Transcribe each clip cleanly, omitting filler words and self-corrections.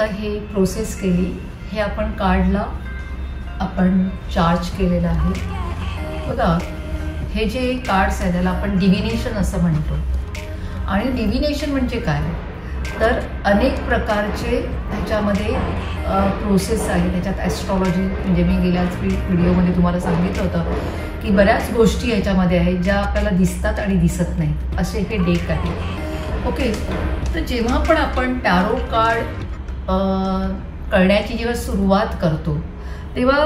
आता हे प्रोसेस केली, हे आपण कार्डला आपण चार्ज केलेलं आहे। बघा हे जे कार्ड्स आहे त्याला आपण डिव्हिनेशन असं म्हणतो। आणि डिव्हिनेशन म्हणजे काय तर अनेक प्रकारचे त्याच्यामध्ये प्रोसेस आहे। त्याच्यात ॲस्ट्रॉलॉजी म्हणजे मी गेल्याच व्हिडिओमध्ये तुम्हाला सांगितलं होतं की बऱ्याच गोष्टी याच्यामध्ये आहेत ज्या आपल्याला दिसतात आणि दिसत नाहीत, असे हे डेक आहे। ओके, तर जेव्हा पण आपण टॅरो कार्ड कळण्याची जेव्हा सुरुवात करतो तेव्हा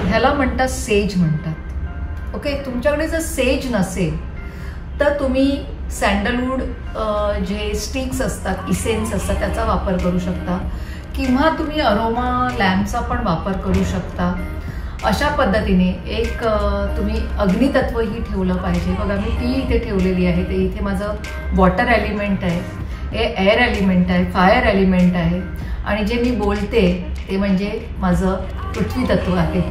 ह्याला म्हणतात सेज म्हणतात। ओके, तुमच्याकडे जर सेज नसेल तर तुम्ही सँडलवूड जे स्टिक्स असतात, इसेन्स असतात त्याचा वापर करू शकता किंवा तुम्ही अरोमा लॅम्पचा पण वापर करू शकता। अशा पद्धतीने एक तुम्ही अग्नितत्वही ठेवलं पाहिजे। बघा मी टी इथे ठेवलेली आहे, ते इथे माझं वॉटर एलिमेंट आहे, हे एअर एलिमेंट आहे, फायर एलिमेंट आहे आणि जे मी बोलते ते म्हणजे माझं पृथ्वी तत्व आहे।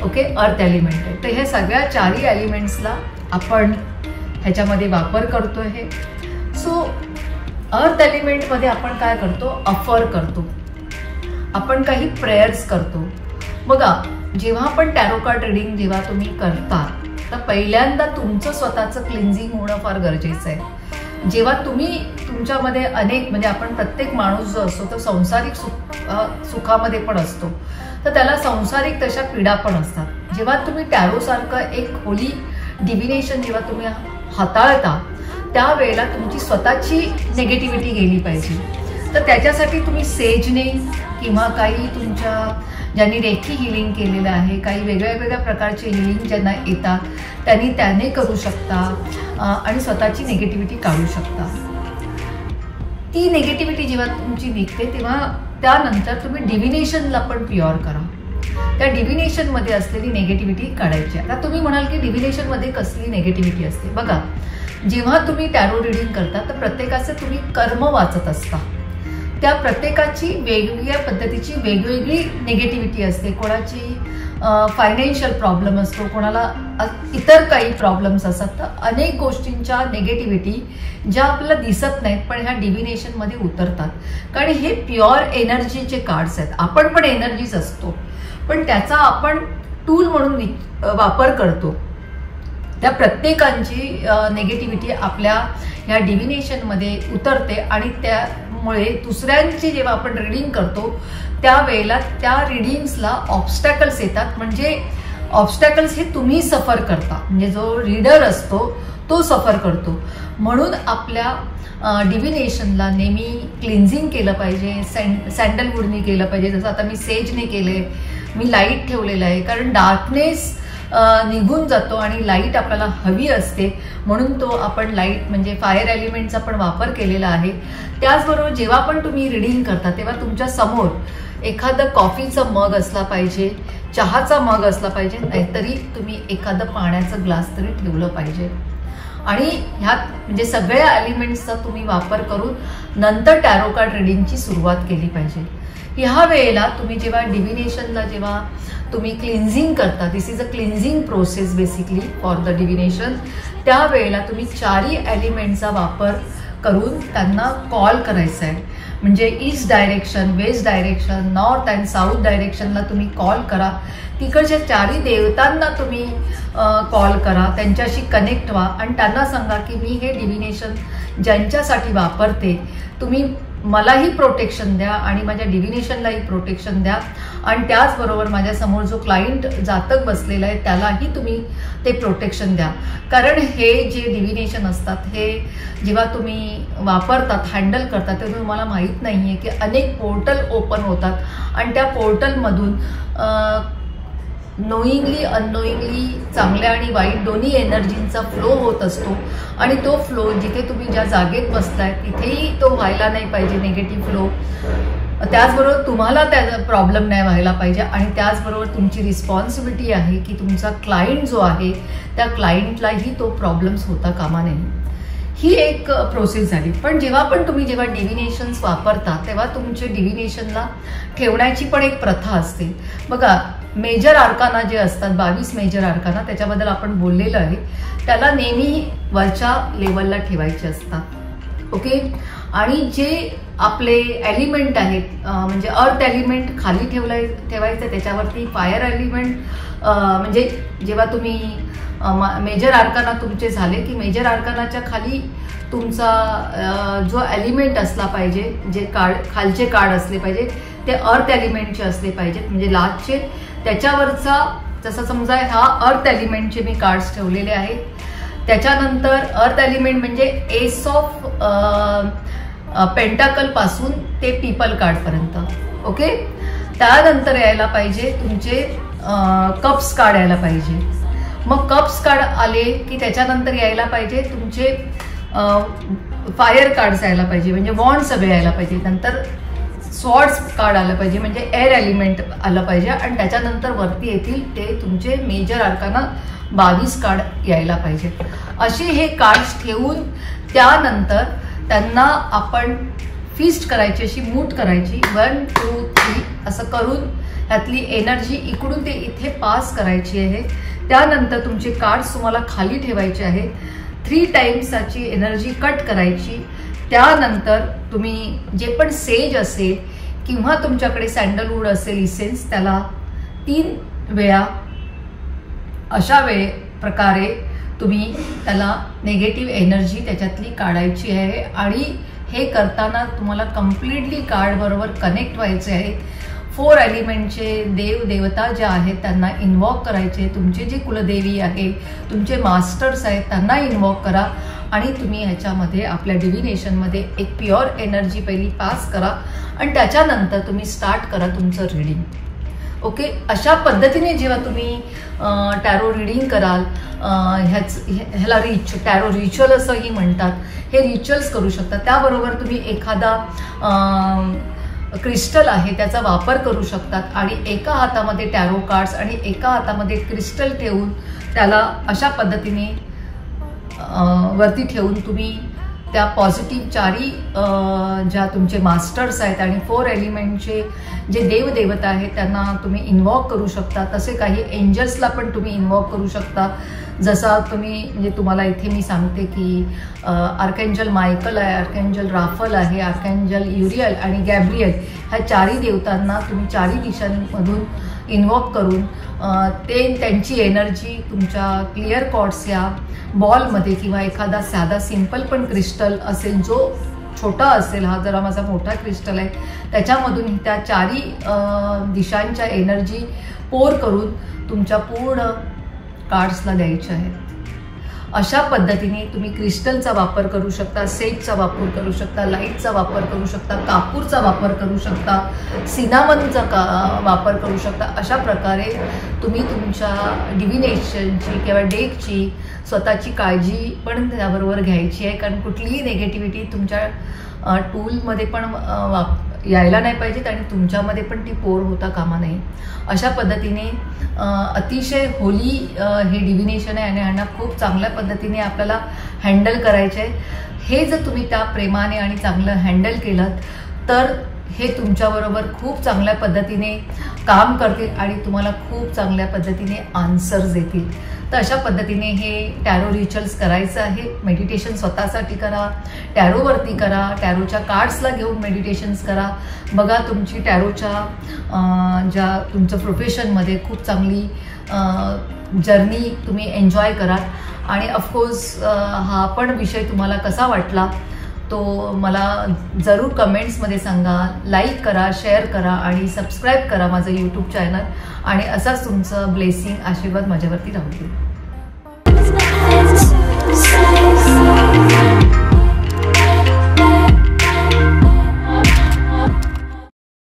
ओके, अर्थ एलिमेंट आहे। तर हे सगळ्या चारही एलिमेंट्सला आपण ह्याच्यामध्ये वापर करतो आहे। सो अर्थ एलिमेंटमध्ये आपण काय करतो, अफर करतो, आपण काही प्रेयर्स करतो। बघा जेव्हा आपण टॅरो कार्ड रीडिंग जेव्हा तुम्ही करता तर पहिल्यांदा तुमचं स्वतःचं क्लिन्झिंग होणं फार गरजेचं आहे। जेव्हा तुम्ही तुमच्यामध्ये अनेक म्हणजे आपण प्रत्येक माणूस जो असतो तो सांसारिक सुखामध्ये पण असतो, तर त्याला सांसारिक तशा पीडा पण असतात। जेव्हा तुम्ही टॅरोसारखं एक होली डिव्हिनेशन जेव्हा तुम्ही हाताळता त्यावेळेला तुमची स्वतःची नेगेटिव्हिटी गेली पाहिजे। तर त्याच्यासाठी तुम्ही सेजने किंवा काही तुमच्या ज्यांनी रेखी हिलिंग केलेलं आहे, काही वेगळ्या वेगळ्या प्रकारचे हिलिंग ज्यांना येतात त्यांनी त्याने करू शकता आणि स्वतःची नेगेटिव्हिटी काढू शकता। ती नेगेटिव्हिटी जेव्हा तुमची निघते तेव्हा त्यानंतर तुम्ही डिव्हिनेशनला पण प्युअर करा। त्या डिव्हिनेशनमध्ये असलेली नेगेटिव्हिटी काढायची। आता तुम्ही म्हणाल की डिव्हिनेशनमध्ये कसली नेगेटिव्हिटी असते। बघा जेव्हा तुम्ही टॅरो रीडिंग करता तर प्रत्येकाचं तुम्ही कर्म वाचत असता, त्या प्रत्येकाची वेगवेगळ्या पद्धतीची वेगवेगळी नेगेटिव्हिटी असते। कोणाची फायनान्शियल प्रॉब्लेम असतो, कोणाला इतर काही प्रॉब्लेम्स असतात। तर अनेक गोष्टींच्या नेगेटिव्हिटी ज्या आपल्याला दिसत नाहीत पण ह्या डिव्हिनेशनमध्ये उतरतात, कारण हे प्युअर एनर्जीचे कार्ड्स आहेत। आपण पण एनर्जीच असतो पण त्याचा आपण टूल म्हणून वापर करतो। त्या प्रत्येकांची नेगेटिव्हिटी आपल्या ह्या डिव्हिनेशनमध्ये उतरते आणि त्यामुळे दुसऱ्यांची जेव्हा आपण रीडिंग करतो त्यावेळेला त्या रीडिंग्सला ऑब्स्टॅकल्स येतात। म्हणजे ऑब्स्टॅकल्स हे तुम्ही सफर करता, म्हणजे जो रीडर असतो तो सफर करतो। म्हणून आपल्या डिव्हिनेशनला नेहमी क्लिन्झिंग केलं पाहिजे, सँडलवूडने केलं पाहिजे। जसं आता मी सेजने केले, मी लाईट ठेवलेलं आहे, कारण डार्कनेस निघून जातो आणि लाईट आपल्याला हवी असते म्हणून तो आपण लाईट म्हणजे फायर एलिमेंटचा पण वापर केलेला आहे। त्याचबरोबर जेव्हा पण तुम्ही रीडिंग करता तेव्हा तुमच्या समोर एखादं कॉफीचं मग असला पाहिजे, चहाचा मग असला पाहिजे, नाहीतरी तुम्ही एखादं पाण्याचं ग्लास तरी ठेवलं पाहिजे। आणि ह्यात म्हणजे सगळ्या एलिमेंट्सचा तुम्ही वापर करून नंतर टॅरो कार्ड रीडिंगची सुरुवात केली पाहिजे। ह्या वेळेला तुम्ही जेव्हा डिव्हिनेशनला जेव्हा तुम्ही क्लिन्झिंग करता, this is a cleansing process basically for the divination, त्यावेळेला तुम्ही चारही एलिमेंटचा वापर करून त्यांना कॉल करायचा आहे। म्हणजे east direction, west direction, north and south डायरेक्शनला तुम्ही कॉल करा। तिकडच्या चारही देवतांना तुम्ही कॉल करा, त्यांच्याशी कनेक्ट व्हा आणि त्यांना सांगा की मी हे डिव्हिनेशन ज्यांच्यासाठी वापरते तुम्ही मलाही प्रोटेक्शन द्या आणि माझ्या डिव्हिनेशनलाही प्रोटेक्शन द्या आणि त्याचबरोबर माझ्यासमोर जो क्लायंट जातक बसलेला आहे त्यालाही तुम्ही ते प्रोटेक्शन द्या। कारण हे जे डिव्हिनेशन असतात हे जेव्हा तुम्ही वापरतात, हँडल करतात तेव्हा तुम्हाला माहीत नाही आहे की अनेक पोर्टल ओपन होतात आणि त्या पोर्टलमधून नोईंगली अननोईंगली चांगल्या आणि वाईट दोन्ही एनर्जींचा फ्लो होत असतो आणि तो फ्लो जिथे तुम्ही ज्या जागेत बसलाय तिथेही तो व्हायला नाही पाहिजे, निगेटिव्ह फ्लो। त्याचबरोबर तुम्हाला त्याचा प्रॉब्लेम नाही व्हायला पाहिजे आणि त्याचबरोबर तुमची रिस्पॉन्सिबिलिटी आहे की तुमचा क्लायंट जो आहे त्या क्लायंटलाही तो प्रॉब्लेम्स होता कामा नये। ही एक प्रोसेस झाली। पण जेव्हा डिव्हिनेशन्स वापरता तेव्हा तुमच्या डिव्हिनेशनला ठेवण्याची पण एक प्रथा असते। बघा मेजर आर्काना जे असतात 22 मेजर आर्काना, त्याच्याबद्दल आपण बोललेलं आहे, त्याला नेहमी वरच्या लेवलला ठेवायचे असतात। ओके, आणि जे आपले एलिमेंट आहेत म्हणजे अर्थ एलिमेंट खाली ठेवायचं, त्याच्यावरती फायर एलिमेंट म्हणजे जेव्हा तुम्ही मेजर आर्काना तुमचे झाले की मेजर आर्कानाच्या खाली तुमचा जो एलिमेंट असला पाहिजे, जे खालचे कार्ड असले पाहिजे ते अर्थ एलिमेंटचे असले पाहिजेत, म्हणजे लास्टचे त्याच्यावरचा जसं समजा हा अर्थ एलिमेंटचे मी कार्ड्स ठेवलेले आहेत. त्याच्यानंतर अर्थ एलिमेंट म्हणजे एस ऑफ पेंटाकल पासून ते पीपल कार्ड पर्यंत. ओके, त्यानंतर यायला पाहिजे तुमचे कप्स कार्ड यायला पाहिजे. मग कप्स कार्ड आले की त्याच्यानंतर यायला पाहिजे तुमचे फायर कार्ड्स यायला पाहिजे, म्हणजे वॉन्ड सगळे यायला पाहिजे. नंतर स्वॉर्ड्स कार्ड आलं पाहिजे, म्हणजे एअर एलिमेंट आलं पाहिजे. आणि त्याच्यानंतर वरती येतील ते तुमचे मेजर आर्काना 22 कार्ड यायला पाहिजे. असे हे कार्ड्स ठेवून त्यानंतर त्यांना आपण फिस्ट करायची, अशी मूठ करायची 1 2 3 असं करून ह्यातली एनर्जी इकडून ते इथे पास करायची आहे. त्यानंतर तुमचे कार्ड्स तुम्हाला खाली ठेवायचे आहेत. 3 टाइम्स त्याची एनर्जी कट करायची. त्यानंतर तुम्ही जे पण सेज असेल किंवा तुमच्याकडे सँडलवूड असेल इसेन्स, त्याला 3 वेळा अशा प्रकारे तुम्ही त्याला निगेटिव्ह एनर्जी त्याच्यातली काढायची आहे. आणि हे करताना तुम्हाला कम्प्लिटली कार्ड बरोबर कनेक्ट व्हायचे आहे. 4 एलिमेंटचे देव देवता जे आहेत त्यांना इन्व्हॉक करायचे. तुमचे जे कुलदेवी आहे, तुमचे मास्टर्स आहेत त्यांना इन्व्हॉक करा. आणि तुम्ही ह्याच्यामध्ये आपल्या डिव्हिनेशनमध्ये एक प्युअर एनर्जी पहिली पास करा आणि त्याच्यानंतर तुम्ही स्टार्ट करा तुमचं रीडिंग. ओके, अशा पद्धतीने जेव्हा तुम्ही टॅरो रीडिंग कराल, ह्याला टॅरो रिच्युअल असंही म्हणतात, हे रिच्युअल्स करू शकता. त्याबरोबर तुम्ही एखादा क्रिस्टल आहे त्याचा वापर करू शकतात. आणि एका हातामध्ये टॅरो कार्ड्स आणि एका हातामध्ये क्रिस्टल ठेवून त्याला अशा पद्धतीने वरती ठेवून तुम्ही त्या पॉझिटिव्ह 4 ज्या तुमचे मास्टर्स आहेत आणि 4 एलिमेंटचे जे देवदेवता आहेत त्यांना तुम्ही इन्व्हॉक करू शकता. तसे काही एंजल्सला पण तुम्ही इन्व्हॉक करू शकता. जसा तुम्ही म्हणजे तुम्हाला इथे मी सांगते की आर्कॅन्जल मायकल आहे, आर्कॅन्जल राफल आहे, आर्कॅन्जल युरियल आणि गॅब्रियल, ह्या 4 देवतांना तुम्ही 4 दिशांमधून इन्व्हॉक करून त्यांची एनर्जी तुमच्या क्लिअर कॉर्ड्स या बॉलमध्ये किंवा एखादा साधा सिंपल पण क्रिस्टल असेल, जो छोटा असेल, हा जरा माझा मोठा क्रिस्टल आहे, त्याच्यामधून त्या 4 दिशांच्या एनर्जी पोर करून तुमच्या पूर्ण कार्ड्सला द्यायच्या आहेत. अशा पद्धतीने तुम्ही क्रिस्टलचा वापर करू शकता, सेजचा वापर करू शकता, लाईटचा वापर करू शकता, कापूरचा वापर करू शकता, सिनामनचा वापर करू शकता. अशा प्रकारे तुम्ही तुमच्या डिव्हिनेशनची किंवा डेकची स्वतःची काळजी पण त्याबरोबर घ्यायची आहे. कारण कुठलीही नेगेटिव्हिटी तुमच्या टूलमध्ये पण यायला नाही पाहिजेत आणि तुमच्यामध्ये पण ती पोर होता कामा नये. अशा पद्धतीने अतिशय होली हे डिव्हिनेशन आहे आणि ह्यांना खूप चांगल्या पद्धतीने आपल्याला हँडल करायचं आहे. हे जर तुम्ही त्या प्रेमाने आणि चांगलं हँडल केलं तर हे तुमच्याबरोबर खूप चांगल्या पद्धतीने काम करतील आणि तुम्हाला खूप चांगल्या पद्धतीने आन्सर्स देतील. तर अशा पद्धतीने हे टॅरो रिच्युअल्स करायचं आहे. मेडिटेशन स्वतःसाठी करा, टॅरोवरती करा, टॅरोच्या कार्ड्सला घेऊन मेडिटेशन्स करा. बघा तुमची टॅरोच्या ज्या तुमचं प्रोफेशनमध्ये खूप चांगली जर्नी तुम्ही एन्जॉय करा. आणि ऑफकोर्स हा पण विषय तुम्हाला कसा वाटला तो मला जरूर कमेंट्समध्ये सांगा. लाईक करा, शेअर करा आणि सबस्क्राईब करा माझं यूट्यूब चॅनल. आणि असाच तुमचं ब्लेसिंग आशीर्वाद माझ्यावरती राहू दे.